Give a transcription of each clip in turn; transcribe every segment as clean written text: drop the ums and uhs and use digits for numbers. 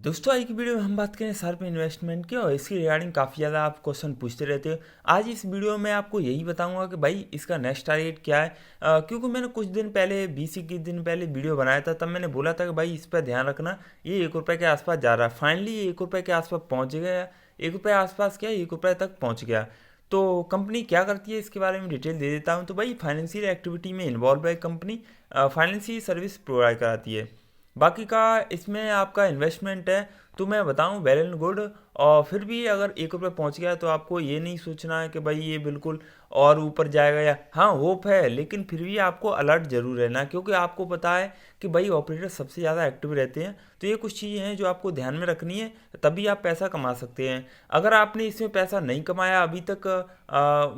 दोस्तों आज की वीडियो में हम बात करें शार्प इन्वेस्टमेंट की और इसकी रिगार्डिंग काफ़ी ज़्यादा आप क्वेश्चन पूछते रहते हो। आज इस वीडियो में आपको यही बताऊंगा कि भाई इसका नेक्स्ट टारगेट क्या है। क्योंकि मैंने कुछ दिन पहले 20-21 दिन पहले वीडियो बनाया था, तब मैंने बोला था कि भाई इस पर ध्यान रखना, ये 1 रुपये के आसपास जा रहा है। फाइनली ये 1 रुपये के आसपास पहुँच गया। 1 रुपये आसपास क्या, 1 रुपये तक पहुँच गया। तो कंपनी क्या करती है इसके बारे में डिटेल दे देता हूँ। तो भाई फाइनेंशियल एक्टिविटी में इन्वॉल्व है कंपनी, फाइनेंशियल सर्विस प्रोवाइड कराती है। बाकी का इसमें आपका इन्वेस्टमेंट है तो मैं बताऊं वेल एंड गुड। और फिर भी अगर 1 रुपये पहुंच गया तो आपको ये नहीं सोचना है कि भाई ये बिल्कुल और ऊपर जाएगा, या हाँ होप है, लेकिन फिर भी आपको अलर्ट जरूर रहना है, क्योंकि आपको पता है कि भाई ऑपरेटर सबसे ज़्यादा एक्टिव रहते हैं। तो ये कुछ चीज़ें हैं जो आपको ध्यान में रखनी है, तभी आप पैसा कमा सकते हैं। अगर आपने इसमें पैसा नहीं कमाया अभी तक,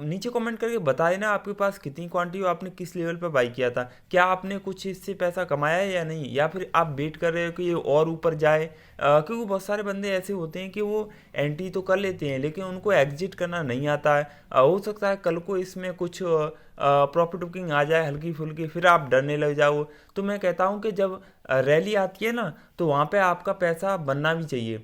नीचे कमेंट करके बताए ना आपके पास कितनी क्वांटिटी, आपने किस लेवल पर बाई किया था, क्या आपने कुछ इससे पैसा कमाया है या नहीं, या फिर आप वेट कर रहे हो कि ये और ऊपर जाए। क्योंकि बहुत सारे बंदे ऐसे होते हैं कि वो एंट्री तो कर लेते हैं लेकिन उनको एग्जिट करना नहीं आता है। हो सकता है कल को इसमें कुछ प्रॉफिट बुकिंग आ जाए हल्की फुल्की, फिर आप डरने लग जाओ। तो मैं कहता हूँ कि जब रैली आती है ना, तो वहाँ पे आपका पैसा बनना भी चाहिए।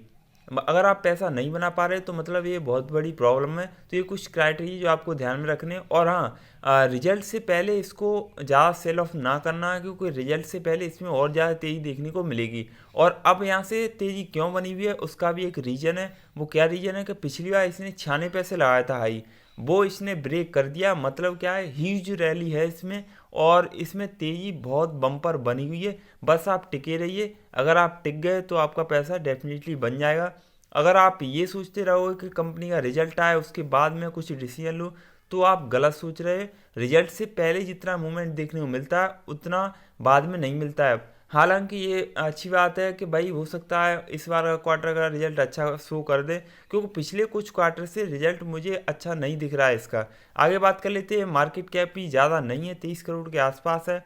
अगर आप पैसा नहीं बना पा रहे तो मतलब ये बहुत बड़ी प्रॉब्लम है। तो ये कुछ क्राइटेरिया जो आपको ध्यान में रखने हैं। और हाँ, रिजल्ट से पहले इसको ज़्यादा सेल ऑफ ना करना है, क्योंकि रिजल्ट से पहले इसमें और ज़्यादा तेज़ी देखने को मिलेगी। और अब यहाँ से तेज़ी क्यों बनी हुई है उसका भी एक रीज़न है। वो क्या रीज़न है कि पिछली बार इसने 96 लगाया था हाई, वो इसने ब्रेक कर दिया। मतलब क्या है, ह्यूज रैली है इसमें और इसमें तेज़ी बहुत बम्पर बनी हुई है। बस आप टिके रहिए, अगर आप टिक गए तो आपका पैसा डेफिनेटली बन जाएगा। अगर आप ये सोचते रहोगे कि कंपनी का रिजल्ट आए उसके बाद में कुछ डिसीजन लूँ, तो आप गलत सोच रहे हैं। रिजल्ट से पहले जितना मूवमेंट देखने को मिलता है उतना बाद में नहीं मिलता है। हालांकि ये अच्छी बात है कि भाई हो सकता है इस बार का क्वार्टर का रिजल्ट अच्छा शो कर दे, क्योंकि पिछले कुछ क्वार्टर से रिजल्ट मुझे अच्छा नहीं दिख रहा है इसका। आगे बात कर लेते हैं। मार्केट कैप भी ज़्यादा नहीं है, 23 करोड़ के आसपास है।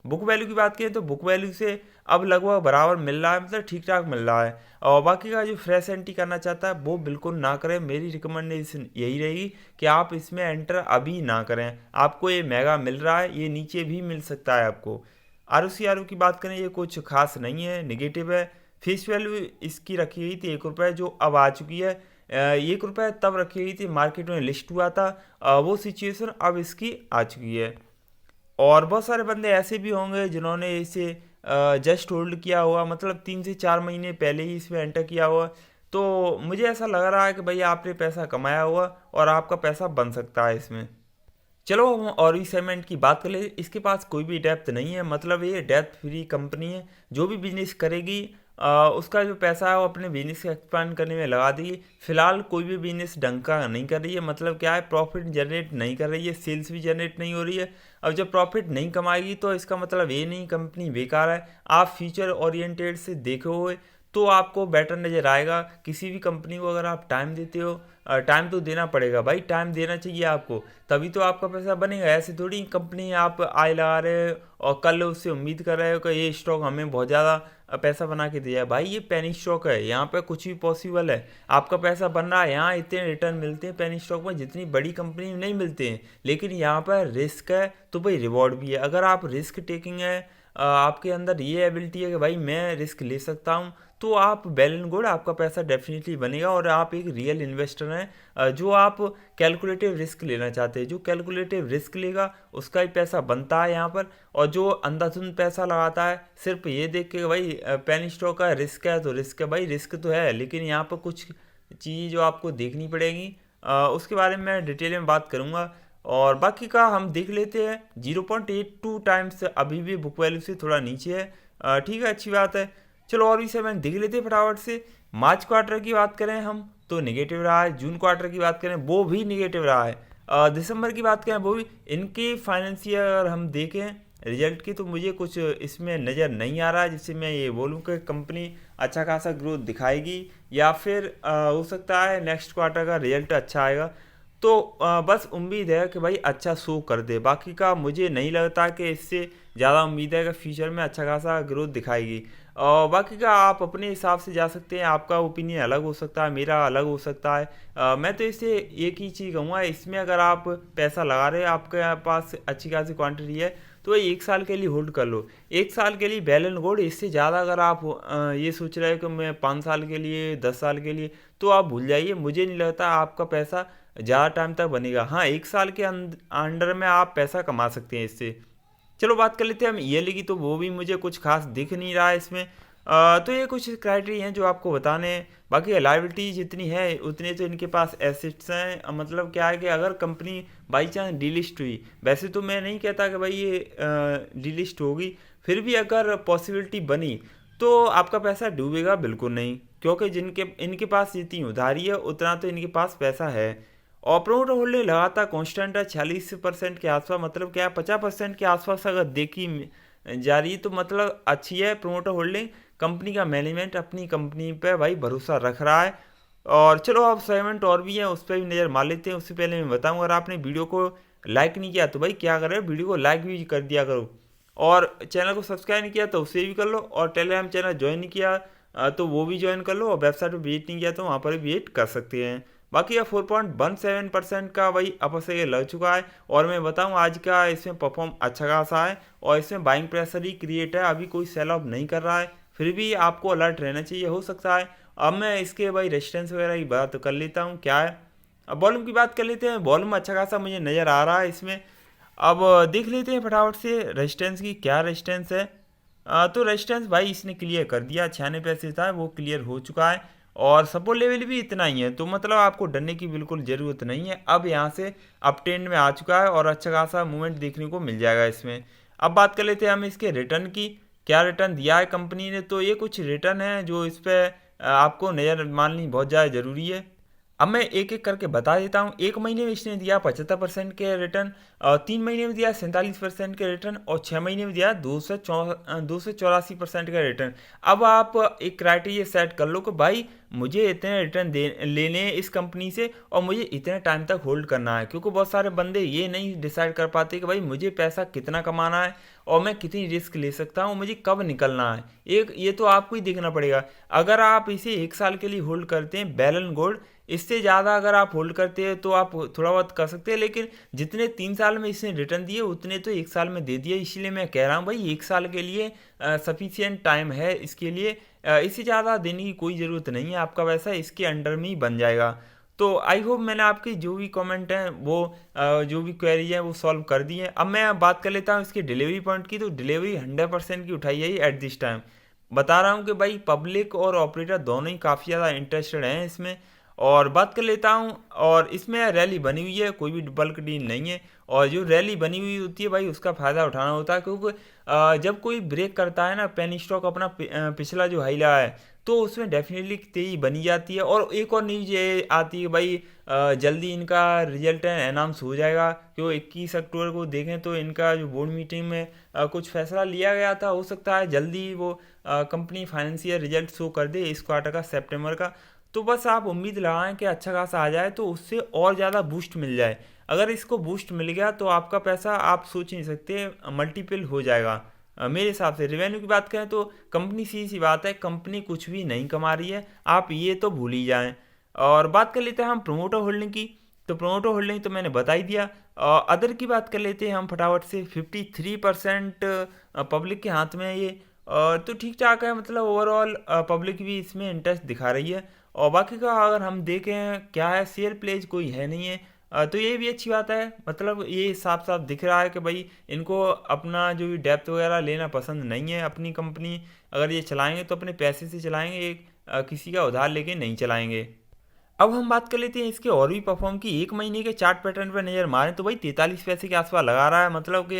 बुक वैल्यू की बात करें तो बुक वैल्यू से अब लगभग बराबर मिल रहा है, मतलब ठीक ठाक मिल रहा है। और बाकी का जो फ्रेश एंट्री करना चाहता है वो बिल्कुल ना करें। मेरी रिकमेंडेशन यही रहेगी कि आप इसमें एंटर अभी ना करें। आपको ये महंगा मिल रहा है, ये नीचे भी मिल सकता है आपको। आर की बात करें, ये कुछ खास नहीं है, निगेटिव है। फेस वैल्यू इसकी रखी गई थी 1 रुपये, जो अब आ चुकी है। 1 रुपये तब रखी गई थी, मार्केट में लिस्ट हुआ था, वो सिचुएशन अब इसकी आ चुकी है। और बहुत सारे बंदे ऐसे भी होंगे जिन्होंने इसे जस्ट होल्ड किया हुआ, मतलब 3 से 4 महीने पहले ही इसमें एंटर किया हुआ। तो मुझे ऐसा लग रहा है कि भाई आपने पैसा कमाया हुआ और आपका पैसा बन सकता है इसमें। चलो हम और भी सेगमेंट की बात कर ले। इसके पास कोई भी डेप्थ नहीं है, मतलब ये डेप्थ फ्री कंपनी है। जो भी बिजनेस करेगी उसका जो पैसा है वो अपने बिजनेस को एक्सपांड करने में लगा देगी। फिलहाल कोई भी बिजनेस ढंग का नहीं कर रही है, मतलब क्या है, प्रॉफिट जनरेट नहीं कर रही है, सेल्स भी जनरेट नहीं हो रही है। अब जब प्रॉफिट नहीं कमाएगी तो इसका मतलब ये नहीं कंपनी बेकार है। आप फ्यूचर ओरिएंटेड से देखोगे तो आपको बेटर नज़र आएगा। किसी भी कंपनी को अगर आप टाइम देते हो, टाइम तो देना पड़ेगा भाई, टाइम देना चाहिए आपको, तभी तो आपका पैसा बनेगा। ऐसे थोड़ी कंपनी आप आए लगा रहे हो और कल उससे उम्मीद कर रहे हो कि ये स्टॉक हमें बहुत ज़्यादा पैसा बना के दिया। भाई ये पेनी स्टॉक है, यहाँ पे कुछ भी पॉसिबल है। आपका पैसा बन रहा है, यहाँ इतने रिटर्न मिलते हैं पेनी स्टॉक में जितनी बड़ी कंपनी में नहीं मिलते हैं। लेकिन यहाँ पर रिस्क है तो भाई रिवॉर्ड भी है। अगर आप रिस्क टेकिंग है, आपके अंदर ये एबिलिटी है कि भाई मैं रिस्क ले सकता हूँ, तो आप वेल एंड गुड, आपका पैसा डेफिनेटली बनेगा। और आप एक रियल इन्वेस्टर हैं, जो आप कैलकुलेटिव रिस्क लेना चाहते हैं। जो कैलकुलेटिव रिस्क लेगा उसका ही पैसा बनता है यहाँ पर। और जो अंधाधुंध पैसा लगाता है सिर्फ ये देख के भाई पेनी स्टॉक का रिस्क है तो रिस्क है, भाई रिस्क तो है, लेकिन यहाँ पर कुछ चीज़ जो आपको देखनी पड़ेगी, उसके बारे में मैं डिटेल में बात करूँगा। और बाकी का हम देख लेते हैं। 0.82 टाइम्स अभी भी बुक वैल्यू से थोड़ा नीचे है, ठीक है, अच्छी बात है। चलो और भी सेवन देख लेते हैं फटाफट से। मार्च क्वार्टर की बात करें हम तो नेगेटिव रहा है। जून क्वार्टर की बात करें वो भी नेगेटिव रहा है। दिसंबर की बात करें वो भी। इनके फाइनेंशियल अगर हम देखें रिजल्ट की, तो मुझे कुछ इसमें नज़र नहीं आ रहा है जिससे मैं ये बोलूँ कि कंपनी अच्छा खासा ग्रोथ दिखाएगी, या फिर हो सकता है नेक्स्ट क्वार्टर का रिजल्ट अच्छा आएगा। तो बस उम्मीद है कि भाई अच्छा शो कर दे। बाकी का मुझे नहीं लगता कि इससे ज़्यादा उम्मीद है कि फ्यूचर में अच्छा खासा ग्रोथ दिखाएगी। और बाकी का आप अपने हिसाब से जा सकते हैं, आपका ओपिनियन अलग हो सकता है, मेरा अलग हो सकता है। मैं तो इसे एक ही चीज़ कहूँगा, इसमें अगर आप पैसा लगा रहे हैं, आपके पास अच्छी खासी क्वांटिटी है, तो भाई 1 साल के लिए होल्ड कर लो। 1 साल के लिए बेल एंड गोल्ड, इससे ज़्यादा अगर आप ये सोच रहे हो कि मैं 5 साल के लिए 10 साल के लिए, तो आप भूल जाइए। मुझे नहीं लगता आपका पैसा ज़्यादा टाइम तक बनेगा। हाँ, 1 साल के अंडर में आप पैसा कमा सकते हैं इससे। चलो बात कर लेते हैं हम ईयरली की, तो वो भी मुझे कुछ खास दिख नहीं रहा है इसमें। तो ये कुछ क्राइटेरिया हैं जो आपको बताने हैं। बाकी लाइबिलिटी जितनी है उतने तो इनके पास एसेट्स हैं। मतलब क्या है कि अगर कंपनी बाई चांस डीलिस्ट हुई, वैसे तो मैं नहीं कहता कि भाई ये डीलिस्ट होगी, फिर भी अगर पॉसिबिलिटी बनी तो आपका पैसा डूबेगा बिल्कुल नहीं, क्योंकि जिनके इनके पास जितनी उधारी है उतना तो इनके पास पैसा है। और प्रमोटर होल्डिंग लगातार कांस्टेंट है 46% के आसपास। मतलब क्या है, 50% के आसपास अगर देखी जा रही है तो मतलब अच्छी है प्रमोटर होल्डिंग। कंपनी का मैनेजमेंट अपनी कंपनी पे भाई भरोसा रख रहा है। और चलो अब सेगमेंट और भी है, उस पर भी नज़र मार लेते हैं। उससे पहले मैं बताऊँ, अगर आपने वीडियो को लाइक नहीं किया तो भाई क्या करें, वीडियो को लाइक भी कर दिया करो। और चैनल को सब्सक्राइब नहीं किया तो उसे भी कर लो। और टेलीग्राम चैनल ज्वाइन नहीं किया तो वो भी ज्वाइन कर लो। और वेबसाइट पर विजिट नहीं किया तो वहाँ पर भी विजिट कर सकते हैं। बाकी यह 4.17% का वही अपर से लग चुका है। और मैं बताऊं आज का इसमें परफॉर्म अच्छा खासा है और इसमें बाइंग प्रेशर ही क्रिएट है। अभी कोई सेल ऑफ नहीं कर रहा है, फिर भी आपको अलर्ट रहना चाहिए, हो सकता है। अब मैं इसके भाई रेजिस्टेंस वगैरह की बात कर लेता हूँ क्या है। अब वॉल्यूम की बात कर लेते हैं। वॉल्यूम अच्छा खासा मुझे नज़र आ रहा है इसमें। अब देख लेते हैं फटाफट से रेजिस्टेंस की क्या रेजिस्टेंस है। तो रेजिस्टेंस भाई इसने क्लियर कर दिया, 96 पैसे था वो क्लियर हो चुका है। और सपोर्ट लेवल भी इतना ही है, तो मतलब आपको डरने की बिल्कुल ज़रूरत नहीं है। अब यहाँ से अप ट्रेंड में आ चुका है और अच्छा खासा मूवमेंट देखने को मिल जाएगा इसमें। अब बात कर लेते हैं हम इसके रिटर्न की, क्या रिटर्न दिया है कंपनी ने। तो ये कुछ रिटर्न है जो इस पर आपको नज़र माननी बहुत ज़्यादा ज़रूरी है। अब मैं एक एक करके बता देता हूँ। 1 महीने में इसने दिया 75% के रिटर्न, 3 महीने में दिया 47% के रिटर्न, और 6 महीने में दिया 284% का रिटर्न। अब आप एक क्राइटेरिया सेट कर लो कि भाई मुझे इतने रिटर्न दे लेने हैं इस कंपनी से और मुझे इतने टाइम तक होल्ड करना है। क्योंकि बहुत सारे बंदे ये नहीं डिसाइड कर पाते कि भाई मुझे पैसा कितना कमाना है और मैं कितनी रिस्क ले सकता हूँ, मुझे कब निकलना है। एक ये तो आपको ही देखना पड़ेगा। अगर आप इसे 1 साल के लिए होल्ड करते हैं बेल एंड गोल्ड, इससे ज़्यादा अगर आप होल्ड करते हैं तो आप थोड़ा बहुत कर सकते हैं, लेकिन जितने 3 साल में इसने रिटर्न दिए उतने तो 1 साल में दे दिए। इसलिए मैं कह रहा हूँ भाई 1 साल के लिए सफिशियंट टाइम है इसके लिए। इससे ज़्यादा देने की कोई ज़रूरत नहीं है, आपका पैसा इसके अंडर में ही बन जाएगा। तो आई होप मैंने आपकी जो भी कमेंट हैं वो जो भी क्वेरी है वो सॉल्व कर दी है। अब मैं बात कर लेता हूँ इसके डिलीवरी पॉइंट की। तो डिलीवरी 100% की उठाई है एट दिस टाइम। बता रहा हूँ कि भाई पब्लिक और ऑपरेटर दोनों ही काफ़ी ज़्यादा इंटरेस्टेड हैं इसमें। और बात कर लेता हूँ, और इसमें रैली बनी हुई है, कोई भी बल्क डील नहीं है। और जो रैली बनी हुई होती है भाई उसका फ़ायदा उठाना होता है, क्योंकि जब कोई ब्रेक करता है ना पेनी स्टॉक अपना पिछला जो हाई रहा है, तो उसमें डेफिनेटली तेजी बनी जाती है। और एक और न्यूज़ ये आती है भाई जल्दी इनका रिजल्ट अनाउंस हो जाएगा। क्यों 21 अक्टूबर को देखें तो इनका जो बोर्ड मीटिंग में कुछ फैसला लिया गया था, हो सकता है जल्दी वो कंपनी फाइनेंशियल रिजल्ट शो कर दे इस क्वार्टर का, सितंबर का। तो बस आप उम्मीद लगाएं कि अच्छा खासा आ जाए तो उससे और ज़्यादा बूस्ट मिल जाए। अगर इसको बूस्ट मिल गया तो आपका पैसा आप सोच नहीं सकते मल्टीपल हो जाएगा। मेरे हिसाब से रेवेन्यू की बात करें तो कंपनी सी बात है, कंपनी कुछ भी नहीं कमा रही है, आप ये तो भूल ही जाएं। और बात कर लेते हैं हम प्रोमोटर होल्डिंग की। तो प्रोमोटर होल्डिंग तो मैंने बता ही दिया। अदर की बात कर लेते हैं हम फटाफट से। 53% पब्लिक के हाथ में है ये। तो ठीक ठाक है, मतलब ओवरऑल पब्लिक भी इसमें इंटरेस्ट दिखा रही है। और बाकी का अगर हम देखें क्या है, शेयर प्लेज कोई है नहीं है। तो ये भी अच्छी बात है, मतलब ये साफ साफ दिख रहा है कि भाई इनको अपना जो भी डेप्थ वगैरह लेना पसंद नहीं है। अपनी कंपनी अगर ये चलाएंगे तो अपने पैसे से चलाएंगे, एक किसी का उधार लेके नहीं चलाएंगे। अब हम बात कर लेते हैं इसके और भी परफॉर्म की। 1 महीने के चार्ट पैटर्न पर नज़र मारें तो भाई 43 पैसे के आसपास लगा रहा है। मतलब कि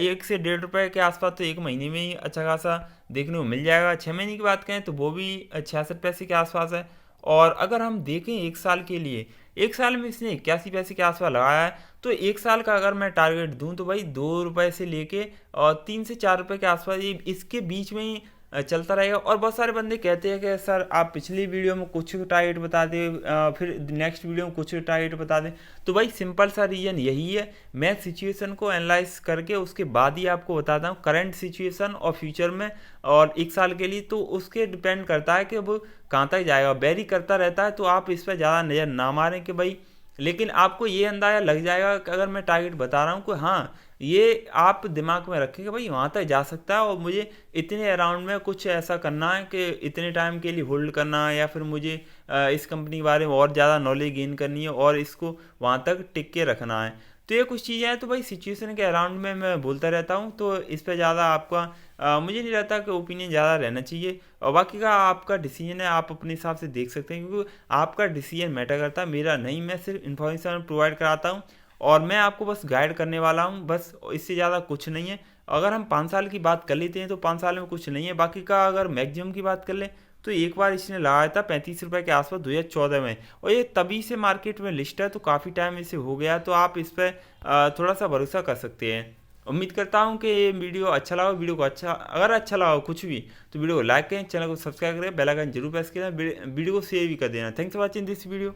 1 से 1.5 रुपये के आसपास तो 1 महीने में ही अच्छा खासा देखने को मिल जाएगा। 6 महीने की बात करें तो वो भी 66 पैसे के आसपास है। और अगर हम देखें 1 साल के लिए, 1 साल में इसने 81 पैसे के आसपास लगाया है। तो 1 साल का अगर मैं टारगेट दूं तो भाई 2 रुपये से लेके और 3 से 4 रुपये के आसपास ये इसके बीच में ही चलता रहेगा। और बहुत सारे बंदे कहते हैं कि सर आप पिछली वीडियो में कुछ टारगेट बता दें, फिर नेक्स्ट वीडियो में कुछ टारगेट बता दें। तो भाई सिंपल सा रीज़न यही है, मैं सिचुएशन को एनालाइज करके उसके बाद ही आपको बताता हूँ करंट सिचुएशन और फ्यूचर में। और 1 साल के लिए तो उसके डिपेंड करता है कि वो कहाँ तक जाएगा, वेरी करता रहता है। तो आप इस पर ज़्यादा नज़र ना मारें कि भाई, लेकिन आपको ये अंदाज़ा लग जाएगा कि अगर मैं टारगेट बता रहा हूँ कि हाँ ये आप दिमाग में रखें कि भाई वहाँ तक जा सकता है और मुझे इतने अराउंड में कुछ ऐसा करना है कि इतने टाइम के लिए होल्ड करना है, या फिर मुझे इस कंपनी के बारे में और ज़्यादा नॉलेज गेन करनी है और इसको वहाँ तक टिक के रखना है। तो ये कुछ चीज़ें हैं, तो भाई सिचुएशन के अराउंड में मैं बोलता रहता हूँ, तो इस पे ज़्यादा आपका मुझे नहीं लगता कि ओपिनियन ज़्यादा रहना चाहिए। और बाकी का आपका डिसीजन है, आप अपने हिसाब से देख सकते हैं, क्योंकि आपका डिसीजन मैटर करता है, मेरा नहीं। मैं सिर्फ इन्फॉर्मेशन प्रोवाइड कराता हूँ और मैं आपको बस गाइड करने वाला हूँ, बस इससे ज़्यादा कुछ नहीं है। अगर हम 5 साल की बात कर लेते हैं तो 5 साल में कुछ नहीं है। बाकी का अगर मैक्सिमम की बात कर लें तो एक बार इसने लगाया था 35 रुपये के आसपास 2014 में, और ये तभी से मार्केट में लिस्ट है, तो काफ़ी टाइम इसे हो गया, तो आप इस पर थोड़ा सा भरोसा कर सकते हैं। उम्मीद करता हूँ कि ये वीडियो अच्छा लगा। वीडियो को अगर अच्छा लगा हो कुछ भी, तो वीडियो को लाइक करें, चैनल को सब्सक्राइब करें, बेल आइकन जरूर प्रेस करें, वीडियो को शेयर भी कर देना। Thanks for watching this video.